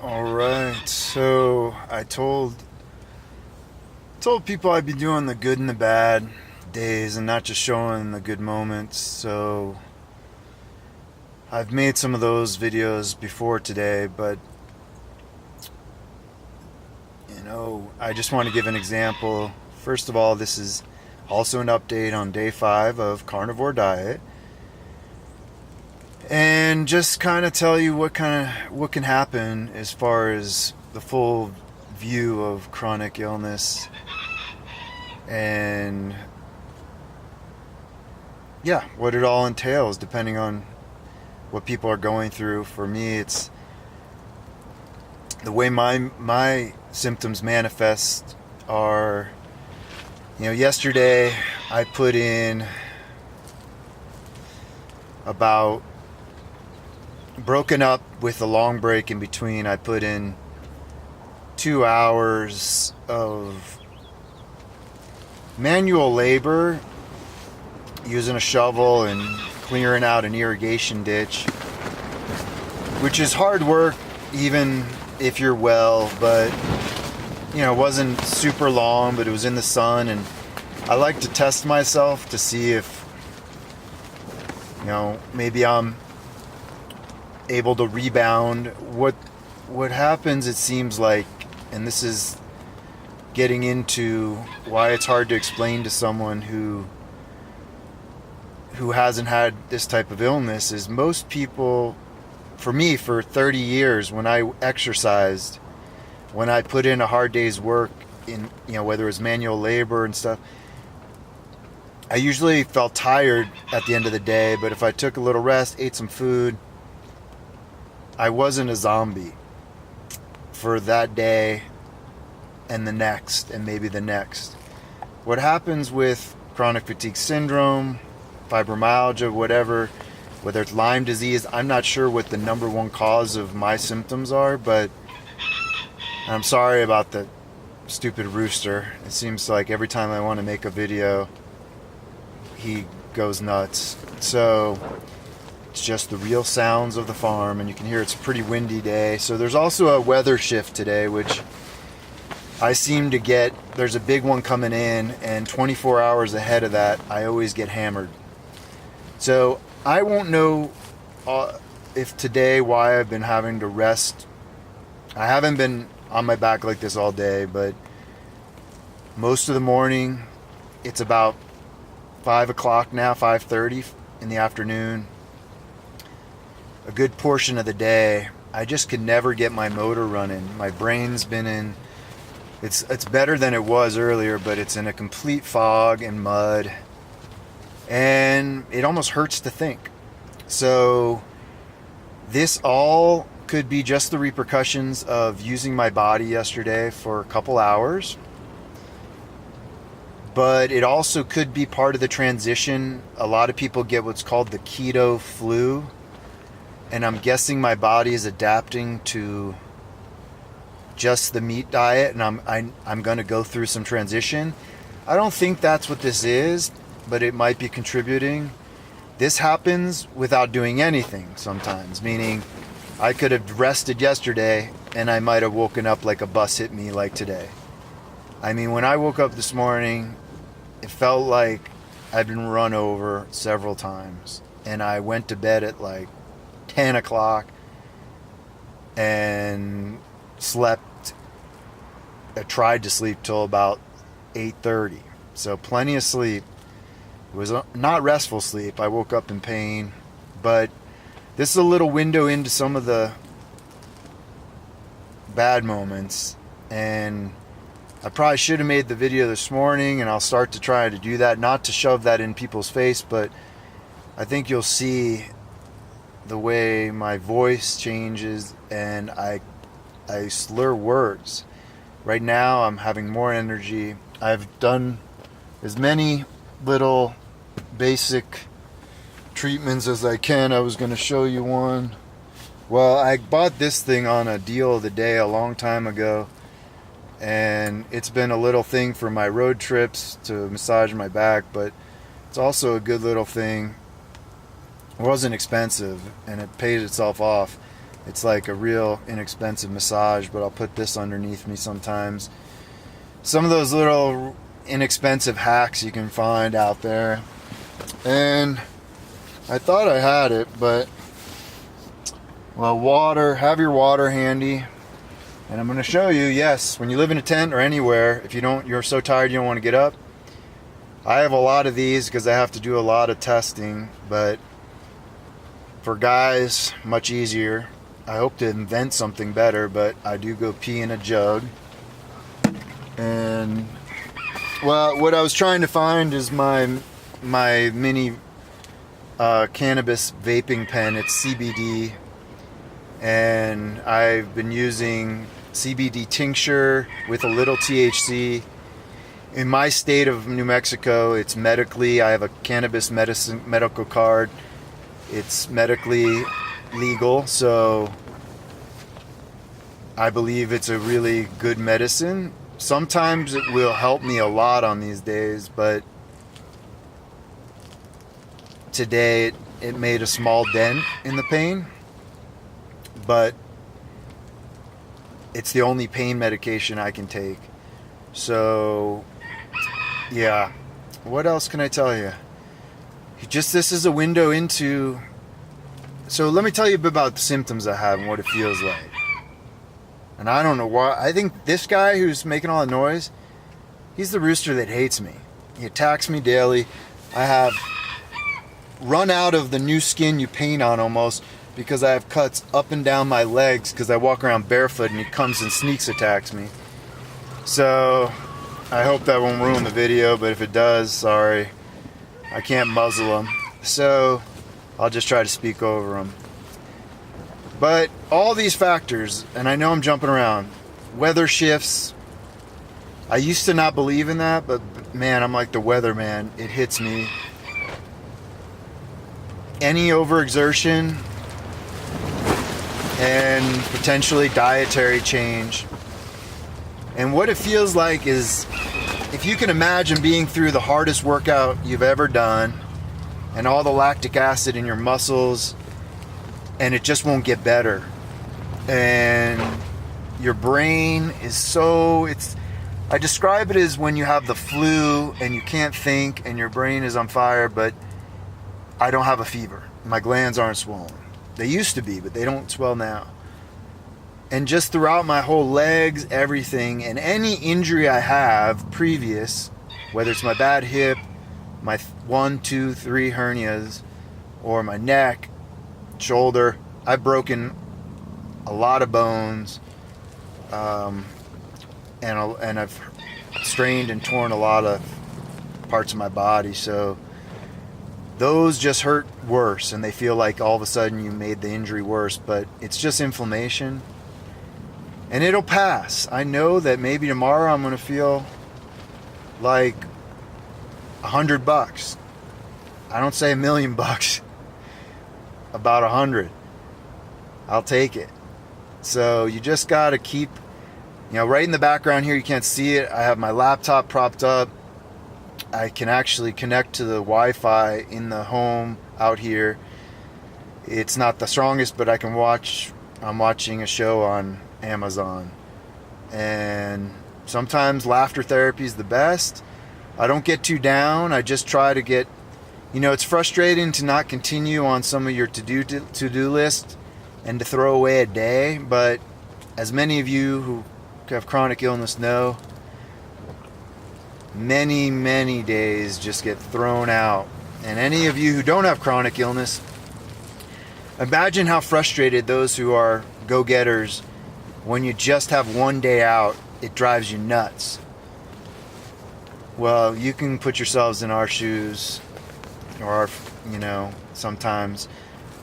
Alright, so I told people I'd be doing the good and the bad days and not just showing the good moments. So I've made some of those videos before today, but I just want to give an example. First of all, this is also an update on day 5 of Carnivore diet. And just kind of tell you what can happen as far as the full view of chronic illness, and yeah, what it all entails depending on what people are going through. For me, it's the way my symptoms manifest are, yesterday I put in about, broken up with a long break in between, I put in 2 hours of manual labor using a shovel and clearing out an irrigation ditch, which is hard work even if you're well, but it wasn't super long, but it was in the sun, and I like to test myself to see if maybe I'm able to rebound. What happens, it seems like, and this is getting into why it's hard to explain to someone who hasn't had this type of illness, is most people, for me, for 30 years, when I exercised, when I put in a hard day's work in, whether it was manual labor and stuff, I usually felt tired at the end of the day, but if I took a little rest, ate some food, I wasn't a zombie for that day and the next and maybe the next. What happens with chronic fatigue syndrome, fibromyalgia, whether it's Lyme disease, I'm not sure what the number one cause of my symptoms are, but I'm sorry about the stupid rooster. It seems like every time I want to make a video, he goes nuts. So it's just the real sounds of the farm, and you can hear it's a pretty windy day. So there's also a weather shift today, which I seem to get. There's a big one coming in, and 24 hours ahead of that, I always get hammered. So I won't know if today why I've been having to rest. I haven't been on my back like this all day, but most of the morning, it's about 5 o'clock now, 5:30 in the afternoon. A good portion of the day, I just could never get my motor running. My brain's been in, it's better than it was earlier, but it's in a complete fog and mud, and it almost hurts to think. So this all could be just the repercussions of using my body yesterday for a couple hours, but it also could be part of the transition. A lot of people get what's called the keto flu, and I'm guessing my body is adapting to just the meat diet, and I'm going to go through some transition. I don't think that's what this is, but it might be contributing. This happens without doing anything sometimes, meaning I could have rested yesterday and I might have woken up like a bus hit me like today. I mean, when I woke up this morning, it felt like I'd been run over several times, and I went to bed at like 10 o'clock and slept. I tried to sleep till about 8:30, so plenty of sleep. It was not restful sleep. I woke up in pain, but this is a little window into some of the bad moments, and I probably should have made the video this morning, and I'll start to try to do that, not to shove that in people's face, but I think you'll see the way my voice changes and I slur words. Right now I'm having more energy. I've done as many little basic treatments as I can. I was going to show you one. Well, I bought this thing on a deal of the day a long time ago, and it's been a little thing for my road trips to massage my back, but it's also a good little thing. It wasn't expensive, and it paid itself off. It's like a real inexpensive massage, but I'll put this underneath me sometimes. Some of those little inexpensive hacks you can find out there. And I thought I had it, but, well, water, have your water handy. And I'm going to show you, yes, when you live in a tent or anywhere, if you're so tired you don't want to get up. I have a lot of these because I have to do a lot of testing, but for guys, much easier. I hope to invent something better, but I do go pee in a jug. And, well, what I was trying to find is my mini cannabis vaping pen. It's CBD, and I've been using CBD tincture with a little THC. In my state of New Mexico, it's medically, I have a cannabis medical card. It's medically legal, so I believe it's a really good medicine. Sometimes it will help me a lot on these days, but today it made a small dent in the pain. But it's the only pain medication I can take. So, yeah. What else can I tell you? This is a window into... So let me tell you a bit about the symptoms I have and what it feels like. And I don't know why. I think this guy who's making all the noise, he's the rooster that hates me. He attacks me daily. I have run out of the new skin you paint on almost, because I have cuts up and down my legs because I walk around barefoot, and he comes and sneaks attacks me. So I hope that won't ruin the video, but if it does, sorry. I can't muzzle him. So I'll just try to speak over him. But all these factors, and I know I'm jumping around, weather shifts. I used to not believe in that, but man, I'm like the weather man. It hits me. Any overexertion and potentially dietary change. And what it feels like is, if you can imagine being through the hardest workout you've ever done and all the lactic acid in your muscles, and it just won't get better. And your brain is so, I describe it as when you have the flu and you can't think and your brain is on fire, but I don't have a fever. My glands aren't swollen. They used to be, but they don't swell now. And just throughout my whole legs, everything, and any injury I have previous, whether it's my bad hip, my 1, 2, 3 hernias, or my neck, shoulder, I've broken a lot of bones, and I've strained and torn a lot of parts of my body. So those just hurt worse, and they feel like all of a sudden you made the injury worse, but it's just inflammation, and it'll pass. I know that maybe tomorrow I'm going to feel like $100. I don't say $1 million. About 100. I'll take it. So you just got to keep, right in the background here, you can't see it. I have my laptop propped up. I can actually connect to the Wi-Fi in the home out here. It's not the strongest, but I can watch. I'm watching a show on Amazon. And sometimes laughter therapy is the best. I don't get too down. I just try to get, it's frustrating to not continue on some of your to-do list and to throw away a day. But as many of you who have chronic illness know, many, many days just get thrown out. And any of you who don't have chronic illness, imagine how frustrated those who are go-getters, when you just have one day out, it drives you nuts. Well, you can put yourselves in our shoes, or sometimes.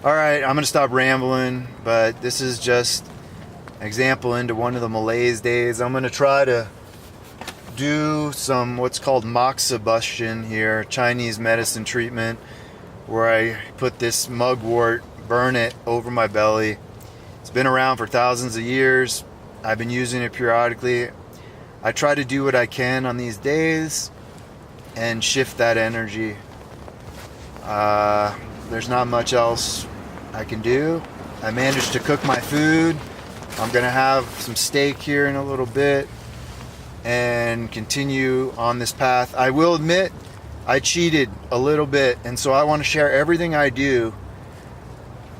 All right, I'm going to stop rambling, but this is just an example into one of the malaise days. I'm going to try to do some what's called moxibustion here, Chinese medicine treatment, where I put this mugwort, burn it over my belly. It's been around for thousands of years. I've been using it periodically. I try to do what I can on these days and shift that energy. There's not much else I can do. I managed to cook my food. I'm gonna have some steak here in a little bit and continue on this path. I will admit I cheated a little bit, and so I want to share everything I do.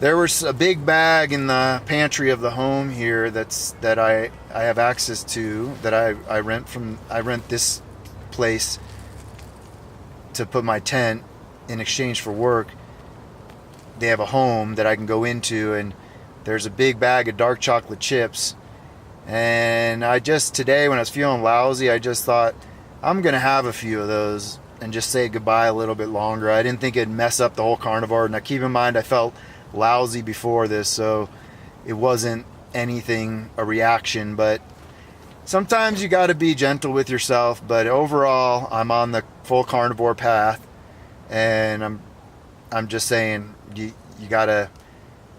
There was a big bag in the pantry of the home here that I have access to, that I rent this place to put my tent in exchange for work. They have a home that I can go into, and there's a big bag of dark chocolate chips. And today when I was feeling lousy, I just thought I'm gonna have a few of those and just say goodbye a little bit longer. I didn't think it'd mess up the whole carnivore. Now keep in mind, I felt lousy before this, so it wasn't anything, a reaction, but sometimes you got to be gentle with yourself. But overall, I'm on the full carnivore path, and I'm just saying, you gotta,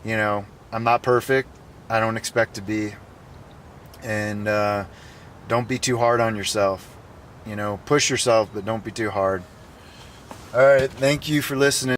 I'm not perfect. I don't expect to be, and don't be too hard on yourself. Push yourself, but don't be too hard. All right, thank you for listening.